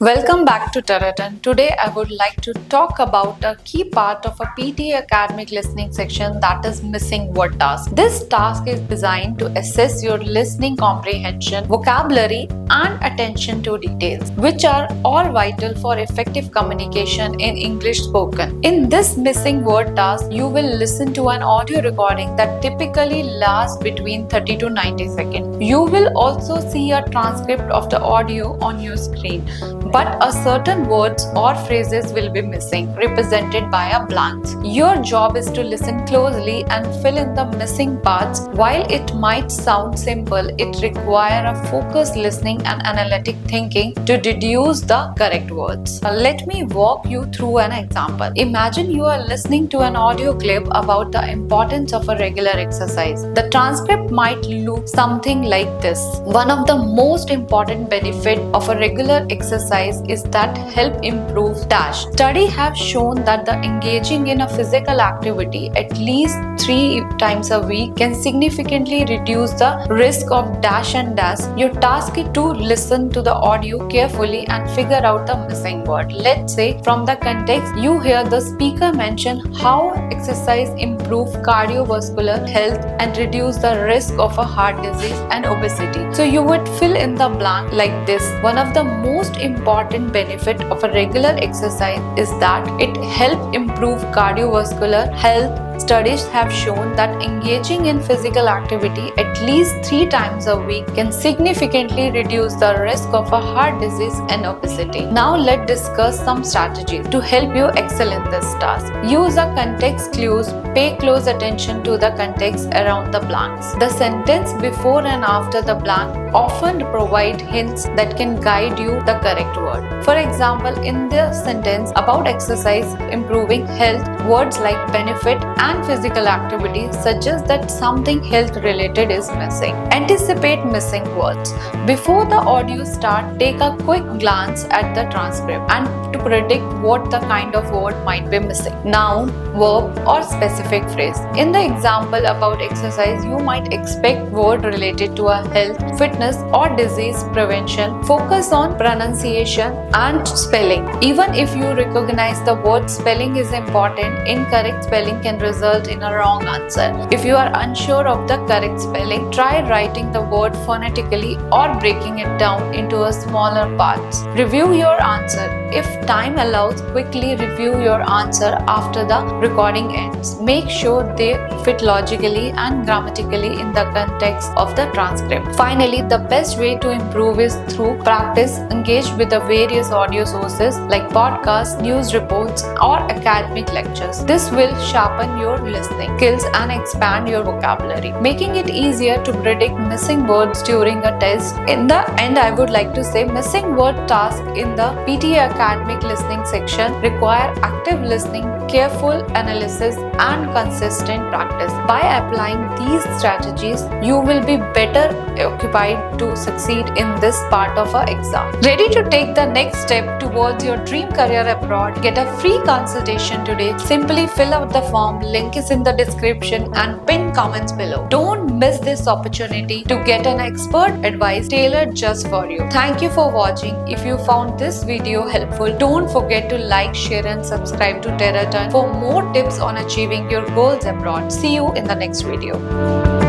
Welcome back to TerraTern. Today I would like to talk about a key part of a PTE academic listening section, that is missing word task. This task is designed to assess your listening comprehension, vocabulary and attention to details, which are all vital for effective communication in English spoken. In this missing word task, you will listen to an audio recording that typically lasts between 30 to 90 seconds. You will also see a transcript of the audio on your screen, but a certain words or phrases will be missing, represented by a blank. Your job is to listen closely and fill in the missing parts. While it might sound simple, it requires a focused listening and analytic thinking to deduce the correct words. Let me walk you through an example. Imagine you are listening to an audio clip about the importance of a regular exercise. The transcript might look something like this. One of the most important benefits of a regular exercise is that help improve dash. Studies have shown that the engaging in a physical activity at least 3 times a week can significantly reduce the risk of dash and dash. Your task is to listen to the audio carefully and figure out the missing word. Let's say from the context you hear the speaker mention how exercise improve cardiovascular health and reduce the risk of a heart disease and obesity. So you would fill in the blank like this. One of the most important benefit of a regular exercise is that it helps improve cardiovascular health. Studies have shown that engaging in physical activity at least 3 times a week can significantly reduce the risk of a heart disease and obesity. Now let's discuss some strategies to help you excel in this task. Use a context clues. Pay close attention to the context around the blanks. The sentence before and after the blank often provide hints that can guide you the correct word. For example, in the sentence about exercise improving health, words like benefit and physical activity suggest that something health related is missing. Anticipate missing words. Before the audio starts, take a quick glance at the transcript and to predict what the kind of word might be missing. Noun, verb or specific phrase. In the example about exercise, you might expect word related to a health, fitness or disease prevention. Focus on pronunciation and spelling. Even if you recognize the word, spelling is important. Incorrect spelling can result in a wrong answer. If you are unsure of the correct spelling, try writing the word phonetically or breaking it down into a smaller parts. Review your answer. If time allows, quickly review your answer after the recording ends. Make sure they fit logically and grammatically in the context of the transcript. Finally, the best way to improve is through practice. Engage with the various audio sources like podcasts, news reports or academic lectures. This will sharpen your listening skills and expand your vocabulary, making it easier to predict missing words during a test. In the end, I would like to say missing word task in the PTE academic listening section require active listening, careful analysis and consistent practice. By applying these strategies, you will be better occupied to succeed in this part of our exam. Ready to take the next step towards your dream career abroad? Get a free consultation today. Simply fill out the form, link is in the description and pin comments below. Don't miss this opportunity to get an expert advice tailored just for you. Thank you for watching. If you found this video helpful, don't forget to like, share and subscribe to TerraTern for more tips on achieving your goals abroad. See you in the next video.